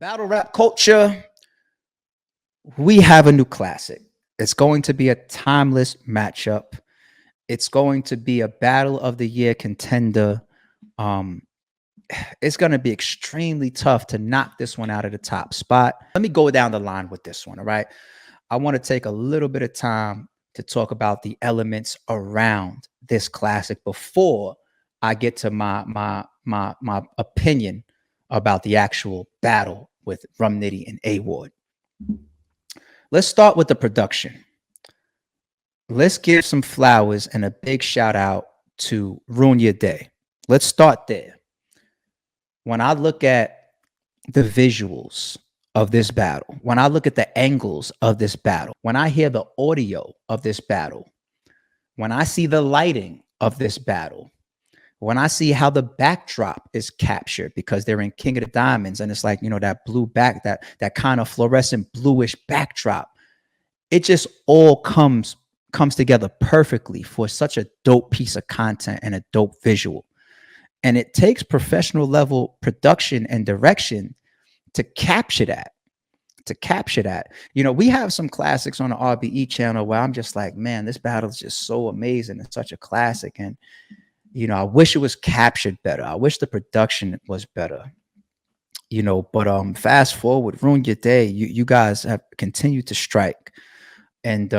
Battle rap culture, we have a new classic. It's going to be a timeless matchup. It's going to be a battle of the year contender. Um, it's going to be extremely tough to knock this one out of the top spot. Let me go down the line with this one. All right. I want to take a little bit of time to talk about the elements around this classic before I get to my opinion about the actual battle with NITTY and A Ward. Let's start with the production. Let's give some flowers and a big shout out to Ruin Your Day. Let's start there. When I look at the visuals of this battle, when I look at the angles of this battle, when I hear the audio of this battle, when I see the lighting of this battle, when I see how the backdrop is captured, because they're in King of the Diamonds and it's like, you know, that blue back, that kind of fluorescent bluish backdrop, it just all comes together perfectly for such a dope piece of content and a dope visual. And it takes professional level production and direction to capture that. You know, we have some classics on the RBE channel where I'm just like, man, this battle is just so amazing. It's such a classic. And, you know, I wish it was captured better. I wish the production was better. You know, but fast forward, Ruin Your Day, you guys have continued to strike. And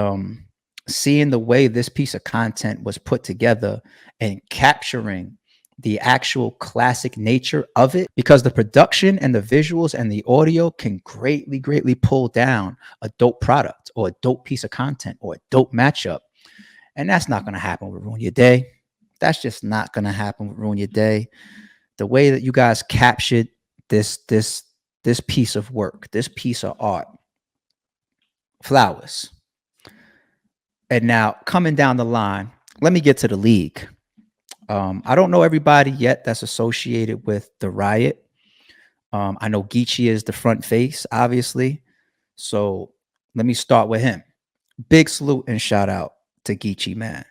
seeing the way this piece of content was put together and capturing the actual classic nature of it, because the production and the visuals and the audio can greatly pull down a dope product or a dope piece of content or a dope matchup. And that's not going to happen with Ruin Your Day. That's just not going to happen with Ruin Your Day. The way that you guys captured this piece of work, this piece of art, flowers. And now coming down the line, let me get to the league. I don't know everybody yet that's associated with the Riot. I know Geechee is the front face, obviously. So let me start with him. Big salute and shout out to Geechee, man.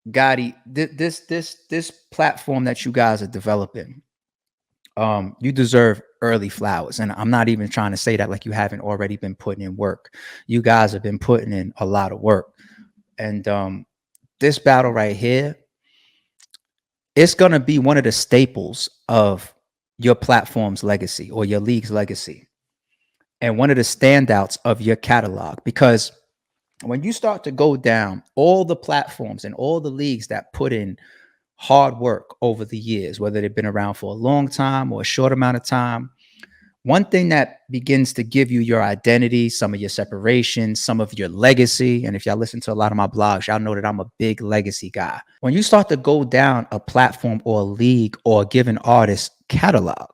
Gotti, this platform that you guys are developing, you deserve early flowers. And I'm not even trying to say that like you haven't already been putting in work. You guys have been putting in a lot of work. And this battle right here, it's going to be one of the staples of your platform's legacy or your league's legacy, and one of the standouts of your catalog. Because when you start to go down all the platforms and all the leagues that put in hard work over the years, whether they've been around for a long time or a short amount of time, one thing that begins to give you your identity, some of your separation, some of your legacy. And if y'all listen to a lot of my blogs, y'all know that I'm a big legacy guy. When you start to go down a platform or a league or a given artist catalog,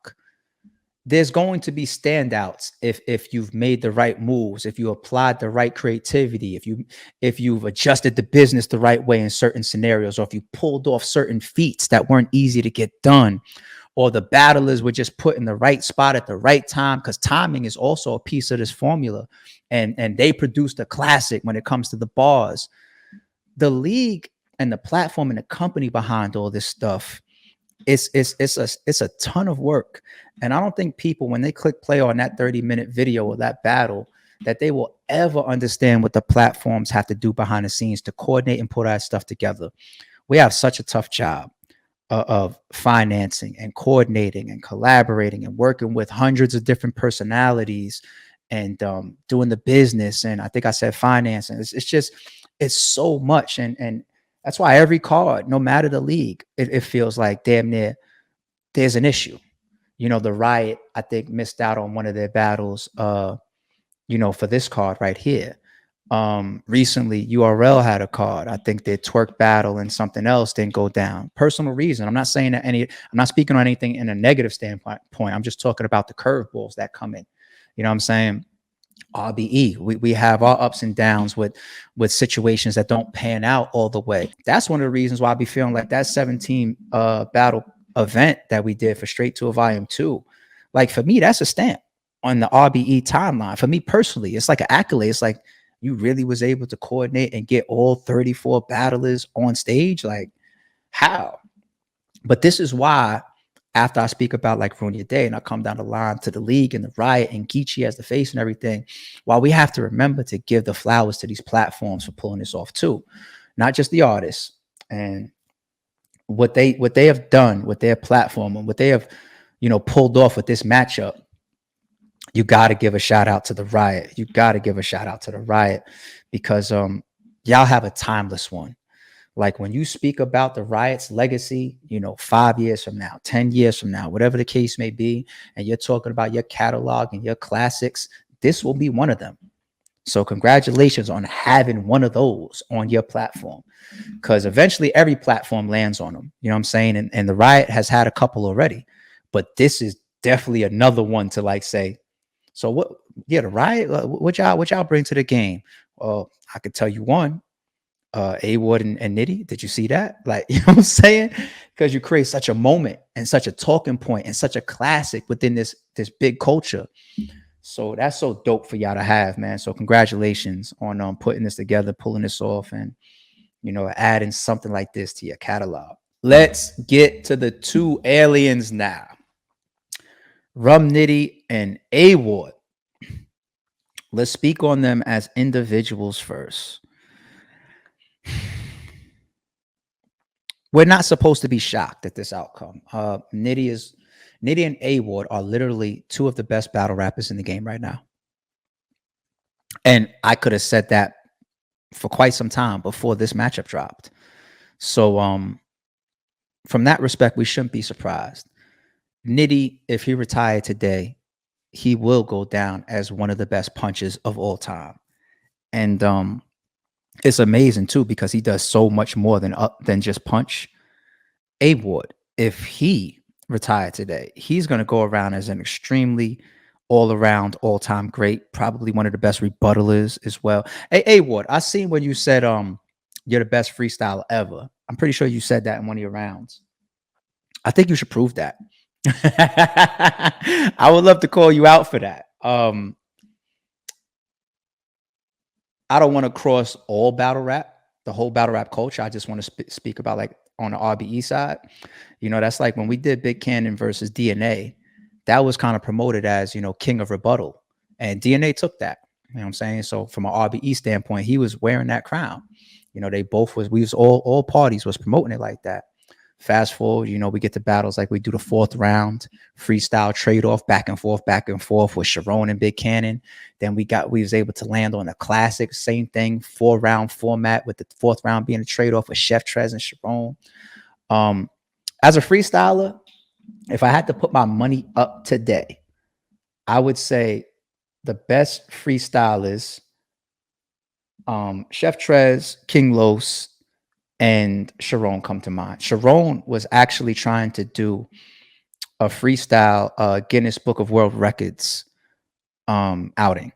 there's going to be standouts if you've made the right moves, if you applied the right creativity, if you've adjusted the business the right way in certain scenarios, or if you pulled off certain feats that weren't easy to get done, or the battlers were just put in the right spot at the right time, because timing is also a piece of this formula. And they produced a classic when it comes to the bars. The league and the platform and the company behind all this stuff, it's a ton of work. And I don't think people, when they click play on that 30-minute video or that battle, that they will ever understand what the platforms have to do behind the scenes to coordinate and put that stuff together. We have such a tough job of financing and coordinating and collaborating and working with hundreds of different personalities and doing the business. And I think I said financing. It's so much. And that's why every card, no matter the league, it feels like damn near there's an issue. You know, the Riot, I think, missed out on one of their battles, you know, for this card right here. Recently, URL had a card. I think their twerk battle and something else didn't go down. Personal reason. I'm not saying that I'm not speaking on anything in a negative standpoint. I'm just talking about the curveballs that come in. You know what I'm saying? RBE. We have our ups and downs with situations that don't pan out all the way. That's one of the reasons why I be feeling like that 17 battle event that we did for Straight to a Volume 2. Like, for me, that's a stamp on the RBE timeline. For me personally, it's like an accolade. It's like, you really was able to coordinate and get all 34 battlers on stage. Like, how? But this is why after I speak about like Ruin Your Day and I come down the line to the league and the Riot and Geechee as the face and everything, while we have to remember to give the flowers to these platforms for pulling this off too, not just the artists. And what they have done with their platform and what they have, pulled off with this matchup, you got to give a shout out to the Riot. You got to give a shout out to the Riot because y'all have a timeless one. Like when you speak about the Riot's legacy, 5 years from now, 10 years from now, whatever the case may be, and you're talking about your catalog and your classics, this will be one of them. So congratulations on having one of those on your platform, because eventually every platform lands on them. You know what I'm saying? And the Riot has had a couple already, but this is definitely another one to like say, so what? Yeah, the Riot, what y'all bring to the game? I could tell you one, A Ward and NITTY. Did you see that? Like, you know what I'm saying? Because you create such a moment and such a talking point and such a classic within this big culture. So that's so dope for y'all to have, man. So congratulations on putting this together, pulling this off, and adding something like this to your catalog. Let's get to the two aliens now. Rum Nitty and A Ward. Let's speak on them as individuals first. We're not supposed to be shocked at this outcome. Nitty and A Ward are literally two of the best battle rappers in the game right now. And I could have said that for quite some time before this matchup dropped. So from that respect, we shouldn't be surprised. Nitty, if he retired today, he will go down as one of the best punchers of all time. And it's amazing too, because he does so much more than just punch. A Ward, if he retired today, he's going to go around as an extremely all-around, all-time great, probably one of the best rebuttalers as well. Hey, A Ward, I seen when you said you're the best freestyler ever. I'm pretty sure you said that in one of your rounds. I think you should prove that. I would love to call you out for that. I don't want to cross all battle rap, the whole battle rap culture. I just want to speak about like on the RBE side. That's like when we did Big Cannon versus DNA, that was kind of promoted as, king of rebuttal. And DNA took that. You know what I'm saying? So from an RBE standpoint, he was wearing that crown. They both we was all parties was promoting it like that. Fast forward, we get to battles like we do the 4th round, freestyle trade-off, back and forth with Sharon and Big Cannon. Then we was able to land on the classic, same thing, 4-round format, with the 4th round being a trade-off with Chef Trez and Sharon. As a freestyler, if I had to put my money up today, I would say the best freestylers, Chef Trez, King Los, and Sharon come to mind. Sharon was actually trying to do a freestyle Guinness Book of World Records outing,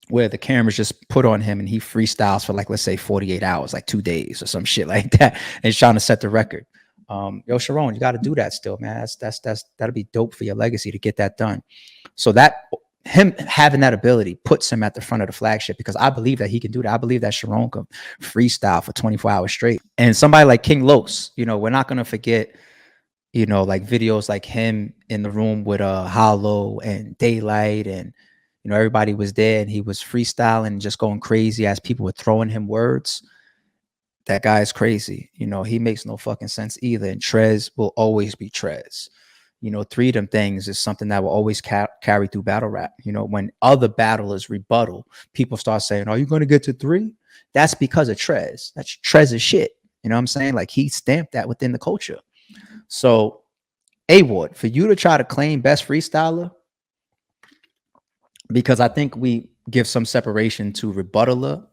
where the cameras just put on him and he freestyles for like, let's say 48 hours, like 2 days or some shit like that. And he's trying to set the record. Yo, Sharon, you got to do that still, man. That'll be dope for your legacy to get that done. So that him having that ability puts him at the front of the flagship, because I believe that he can do that. I believe that Sharon can freestyle for 24 hours straight. And somebody like King Los, we're not going to forget, like videos like him in the room with Hollow and Daylight, and everybody was there and he was freestyling and just going crazy as people were throwing him words. That guy is crazy. He makes no fucking sense either. And Trez will always be Trez. 3 of them things is something that will always carry through battle rap. When other battlers rebuttal, people start saying, are you going to get to 3? That's because of Trez. That's Trez's shit. You know what I'm saying? Like, he stamped that within the culture. So, A Ward, for you to try to claim best freestyler, because I think we give some separation to rebuttaler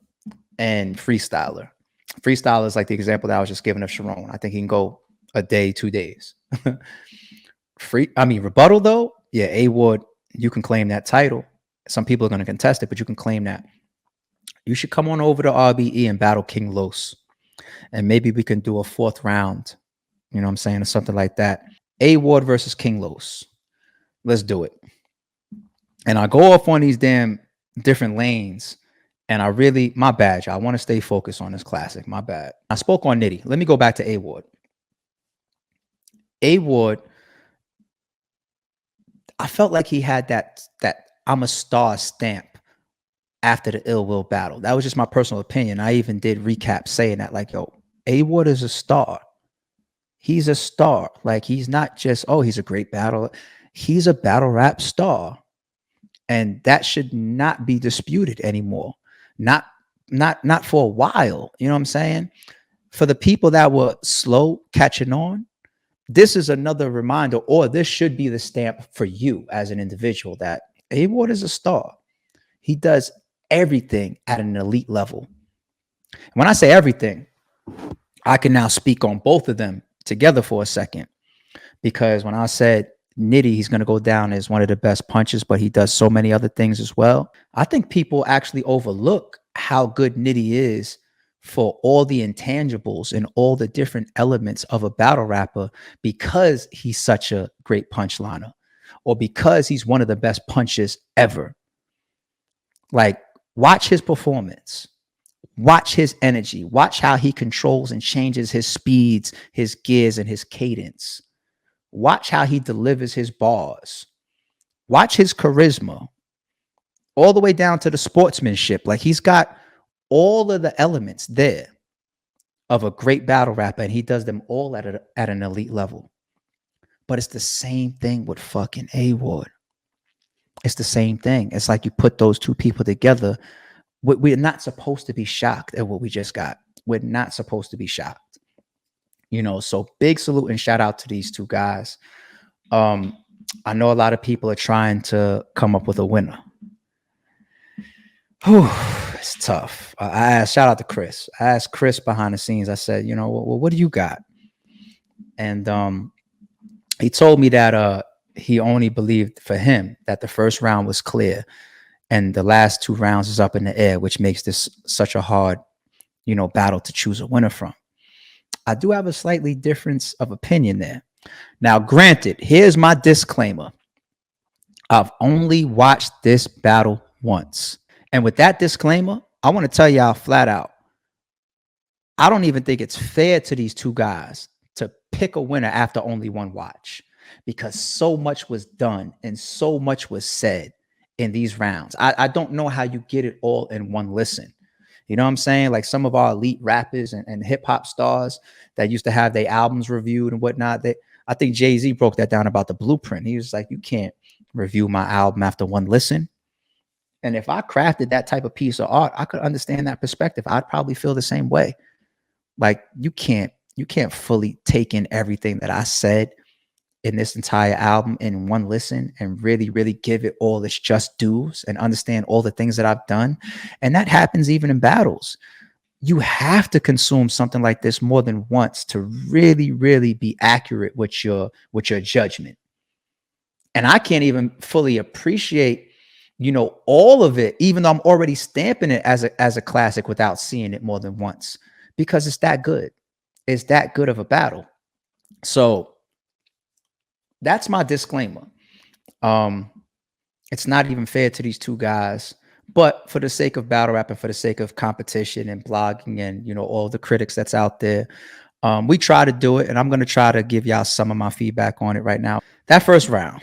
and freestyler. Freestyler is like the example that I was just giving of Sharon. I think he can go a day, 2 days. Rebuttal though, yeah, A Ward, you can claim that title. Some people are going to contest it, but you can claim that. You should come on over to RBE and battle King Los, and maybe we can do a 4th round, you know what I'm saying, or something like that. A Ward versus King Los. Let's do it. And I go off on these damn different lanes, and my bad, y'all. I want to stay focused on this classic. My bad. I spoke on Nitty. Let me go back to A Ward. A Ward I felt like he had that I'm a star stamp after the Ill Will battle. That was just my personal opinion. I even did recap saying that, like, yo, A Ward is a star. He's a star. Like, he's not just, oh, he's a great battler. He's a battle rap star. And that should not be disputed anymore. Not not for a while. You know what I'm saying? For the people that were slow catching on, this is another reminder, or this should be the stamp for you as an individual that A Ward is a star. He does everything at an elite level. When I say everything, I can now speak on both of them together for a second, because when I said NITTY, he's going to go down as one of the best punchers, but he does so many other things as well. I think people actually overlook how good NITTY is for all the intangibles and all the different elements of a battle rapper, because he's such a great punchliner, or because he's one of the best punchers ever. Like, watch his performance, watch his energy, watch how he controls and changes his speeds, his gears, and his cadence. Watch how he delivers his bars. Watch his charisma, all the way down to the sportsmanship. Like, he's got all of the elements there of a great battle rapper, and he does them all at an elite level. But it's the same thing with fucking A Ward. It's the same thing. It's like you put those two people together. We're not supposed to be shocked at what we just got. We're not supposed to be shocked. You know, so big salute and shout out to these two guys. I know a lot of people are trying to come up with a winner. Whew, it's tough. I asked, shout out to Chris. I asked Chris behind the scenes. I said, you know, well, what do you got? And he told me that he only believed for him that the first round was clear, and the last two rounds is up in the air, which makes this such a hard, you know, battle to choose a winner from. I do have a slightly difference of opinion there. Now, granted, here's my disclaimer. I've only watched this battle once. And with that disclaimer, I want to tell y'all flat out, I don't even think it's fair to these two guys to pick a winner after only one watch, because so much was done and so much was said in these rounds. I don't know how you get it all in one listen. You know what I'm saying? Like, some of our elite rappers and hip hop stars that used to have their albums reviewed and whatnot, I think Jay-Z broke that down about the blueprint. He was like, you can't review my album after one listen. And if I crafted that type of piece of art, I could understand that perspective. I'd probably feel the same way. Like, you can't fully take in everything that I said in this entire album in one listen and really, really give it all its just dues and understand all the things that I've done. And that happens even in battles. You have to consume something like this more than once to really, really be accurate with your judgment. And I can't even fully appreciate, you know, all of it, even though I'm already stamping it as a classic without seeing it more than once, because it's that good. It's that good of a battle. So that's my disclaimer. It's not even fair to these two guys, but for the sake of battle rap and for the sake of competition and blogging and, you know, all the critics that's out there, we try to do it, and I'm going to try to give y'all some of my feedback on it right now. That first round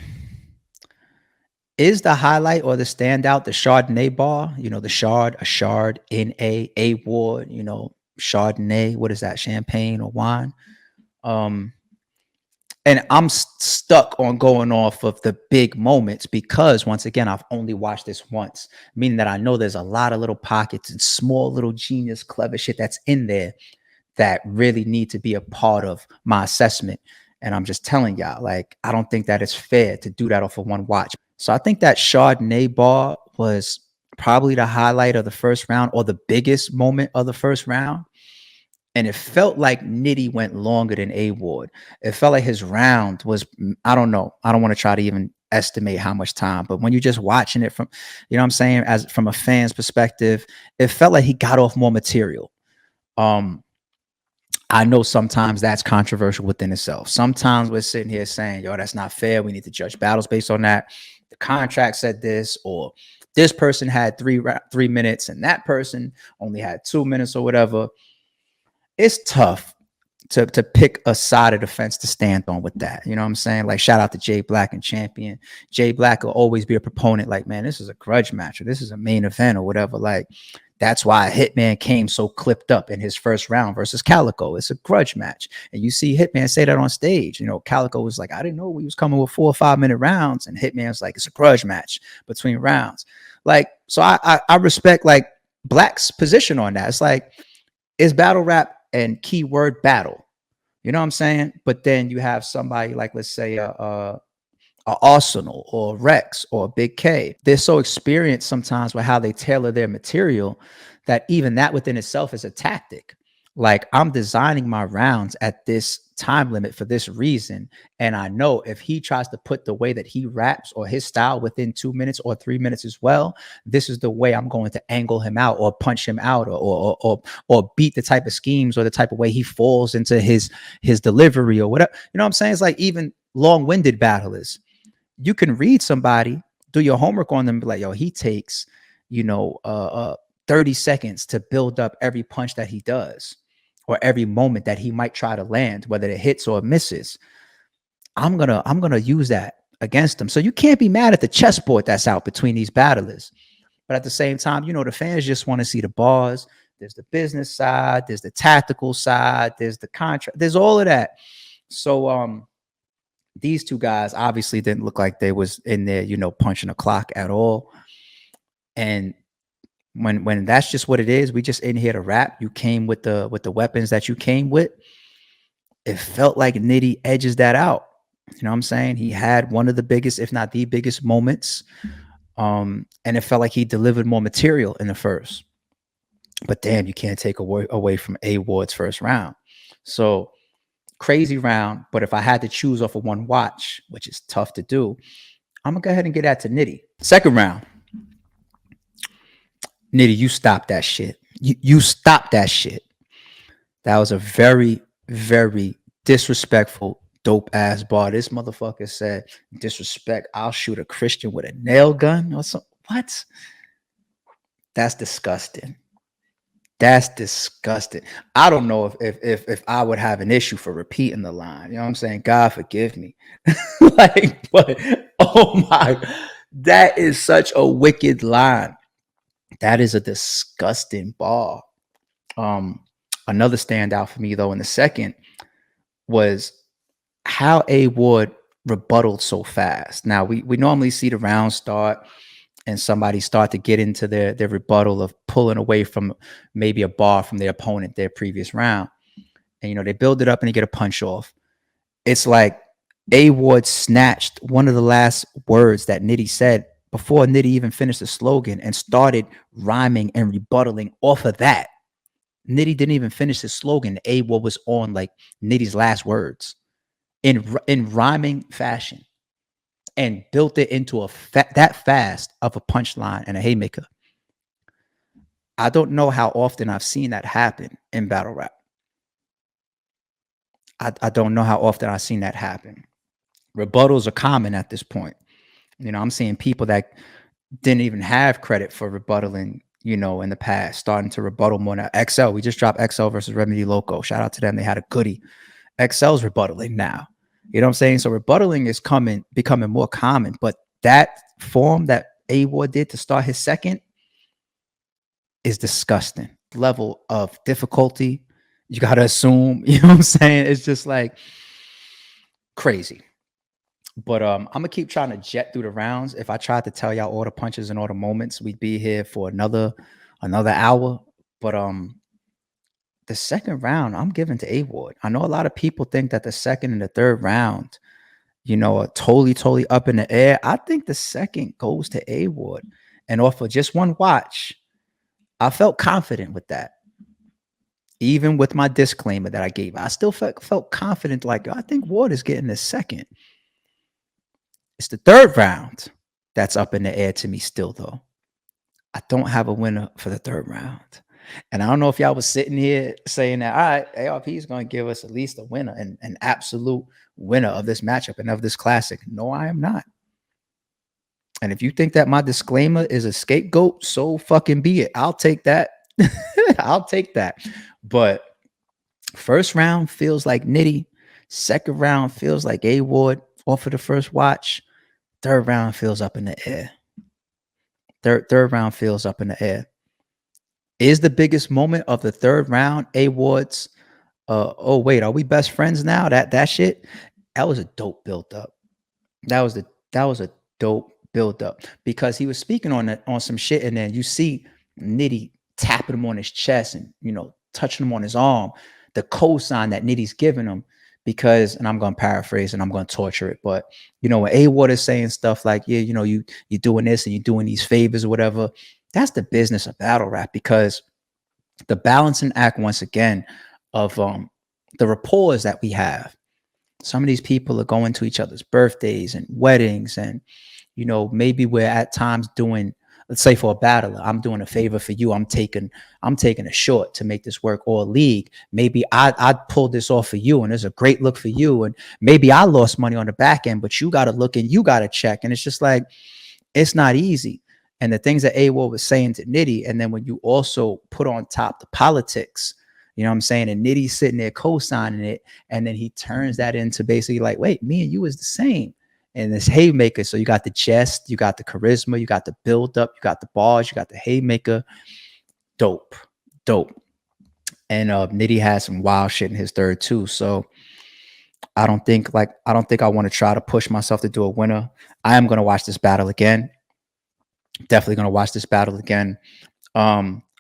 is the highlight or the standout, the Chardonnay bar, you know, the Chard, a Chard, A Ward, you know, Chardonnay, what is that, champagne or wine? And I'm stuck on going off of the big moments because, once again, I've only watched this once, meaning that I know there's a lot of little pockets and small little genius, clever shit that's in there that really need to be a part of my assessment. And I'm just telling y'all, like, I don't think that it's fair to do that off of one watch. So I think that Chardonnay bar was probably the highlight of the first round, or the biggest moment of the first round. And it felt like NITTY went longer than A Ward. It felt like his round was, I don't know. I don't want to try to even estimate how much time, but when you're just watching it from, you know what I'm saying, as from a fan's perspective, it felt like he got off more material. I know sometimes that's controversial within itself. Sometimes we're sitting here saying, yo, that's not fair. We need to judge battles based on that. The contract said this, or this person had 3 minutes and that person only had 2 minutes or whatever. It's tough to pick a side of the fence to stand on with that. You know what I'm saying? Like, shout out to Jay Black and Champion. Jay Black will always be a proponent, like, man, this is a grudge match, or this is a main event, or whatever. Like, that's why Hitman came so clipped up in his first round versus Calico. It's a grudge match. And you see Hitman say that on stage. You know, Calico was like, I didn't know we was coming with 4 or 5 minute rounds. And Hitman's like, it's a grudge match between rounds. Like, so I respect like Black's position on that. It's like, it's battle rap and keyword battle. You know what I'm saying? But then you have somebody like, let's say, a Arsenal or Rex or Big K. They're so experienced sometimes with how they tailor their material that even that within itself is a tactic. Like, I'm designing my rounds at this time limit for this reason. And I know if he tries to put the way that he raps or his style within 2 minutes or 3 minutes as well, this is the way I'm going to angle him out or punch him out or beat the type of schemes or the type of way he falls into his delivery or whatever. You know what I'm saying? It's like even long-winded battlers. You can read somebody, do your homework on them, be like, yo, he takes, 30 seconds to build up every punch that he does, or every moment that he might try to land, whether it hits or misses. I'm gonna use that against him. So you can't be mad at the chessboard that's out between these battlers. But at the same time, the fans just want to see the bars. There's the business side, there's the tactical side, there's the contract, there's all of that. So these two guys obviously didn't look like they was in there, punching a clock at all. And when that's just what it is, we just in here to rap. You came with the weapons that you came with. It felt like Nitty edges that out. You know what I'm saying? He had one of the biggest, if not the biggest moments. And it felt like he delivered more material in the first. But damn, you can't take away from A Ward's first round. So crazy round. But if I had to choose off of one watch, which is tough to do, I'm gonna go ahead and get that to Nitty. Second round. Nitty, you stop that shit. You stop that shit. That was a very, very disrespectful, dope ass bar. This motherfucker said, disrespect, I'll shoot a Christian with a nail gun or something. What? That's disgusting. That's disgusting. I don't know if I would have an issue for repeating the line. You know what I'm saying? God forgive me. Like, but oh my, that is such a wicked line. That is a disgusting bar. Another standout for me though in the second was how A Ward rebutted so fast. Now we normally see the round start and somebody start to get into their rebuttal of pulling away from maybe a bar from their opponent their previous round. And they build it up and they get a punch off. It's like A Ward snatched one of the last words that Nitty said before Nitty even finished the slogan and started rhyming and rebuttaling off of that. Nitty didn't even finish his slogan. A Ward was on like Nitty's last words in rhyming fashion and built it into that fast of a punchline and a haymaker. I don't know how often I've seen that happen in battle rap. I don't know how often I've seen that happen. Rebuttals are common at this point. I'm seeing people that didn't even have credit for rebuttaling, in the past, starting to rebuttal more now. XL, we just dropped XL versus Remedy Loco. Shout out to them. They had a goodie. XL's rebuttaling now. You know what I'm saying? So rebuttaling is becoming more common. But that form that A Ward did to start his second is disgusting. Level of difficulty you got to assume, you know what I'm saying? It's just like crazy. But I'm gonna keep trying to jet through the rounds. If I tried to tell y'all all the punches and all the moments, we'd be here for another hour. But the second round, I'm giving to A Ward. I know a lot of people think that the second and the third round, are totally up in the air. I think the second goes to A Ward. And off of just one watch, I felt confident with that. Even with my disclaimer that I gave, I still felt confident. Like, I think Ward is getting the second. It's the third round that's up in the air to me still, though. I don't have a winner for the third round. And I don't know if y'all was sitting here saying that, all right, ARP is going to give us at least a winner, and an absolute winner of this matchup and of this classic. No, I am not. And if you think that my disclaimer is a scapegoat, so fucking be it. I'll take that. I'll take that. But First round feels like Nitty. Second round feels like A Ward off of the first watch. Third round feels up in the air. Third round feels up in the air. Is the biggest moment of the third round A Ward's oh wait, are we best friends now? That shit, that was a dope build up. That was a dope build up because he was speaking on some shit, and then you see Nitty tapping him on his chest and touching him on his arm, the cosign that Nitty's giving him. Because, and I'm gonna paraphrase and I'm gonna torture it, but when A Ward is saying stuff like, yeah, you're doing this and you're doing these favors or whatever, that's the business of battle rap. Because the balancing act, once again, of the rapport that we have. Some of these people are going to each other's birthdays and weddings, and maybe we're at times doing, let's say for a battler, I'm doing a favor for you, I'm taking a short to make this work, or a league, maybe I pulled this off for you and there's a great look for you, and maybe I lost money on the back end, but you got to look and you got to check, and it's just like, it's not easy. And the things that AWOL was saying to Nitty, and then when you also put on top the politics, you know what I'm saying? And Nitty's sitting there co-signing it, and then he turns that into basically like, wait, me and you is the same. And this haymaker, so you got the jest, you got the charisma, you got the build up, you got the bars, you got the haymaker. Dope. And Nitty has some wild shit in his third too. So I don't think I want to try to push myself to do a winner. I am gonna watch this battle again. Definitely gonna watch this battle again.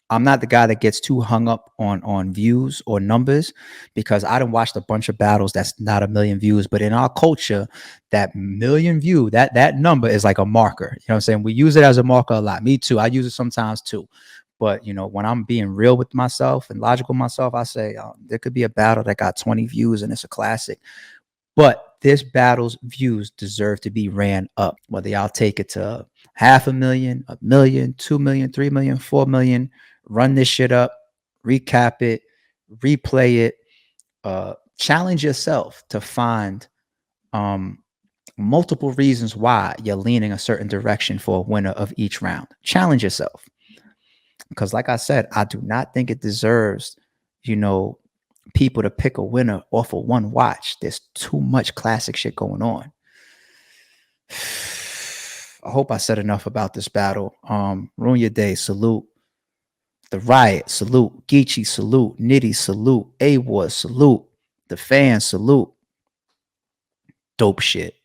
I'm not the guy that gets too hung up on views or numbers, because I done watched a bunch of battles that's not a million views, but in our culture, that million view, that number is like a marker. You know what I'm saying? We use it as a marker a lot. Me too. I use it sometimes too. But when I'm being real with myself and logical myself, I say there could be a battle that got 20 views and it's a classic. But this battle's views deserve to be ran up. Whether y'all take it to 500,000, 1,000,000, 2,000,000, 3,000,000, 4,000,000, run this shit up, recap it, replay it, challenge yourself to find multiple reasons why you're leaning a certain direction for a winner of each round. Challenge yourself. Because like I said, I do not think it deserves, people to pick a winner off of one watch. There's too much classic shit going on. I hope I said enough about this battle. Ruin your day. Salute. The Riot. Salute. Geechee. Salute. Nitty. Salute. A-Ward. Salute. The fans. Salute. Dope shit.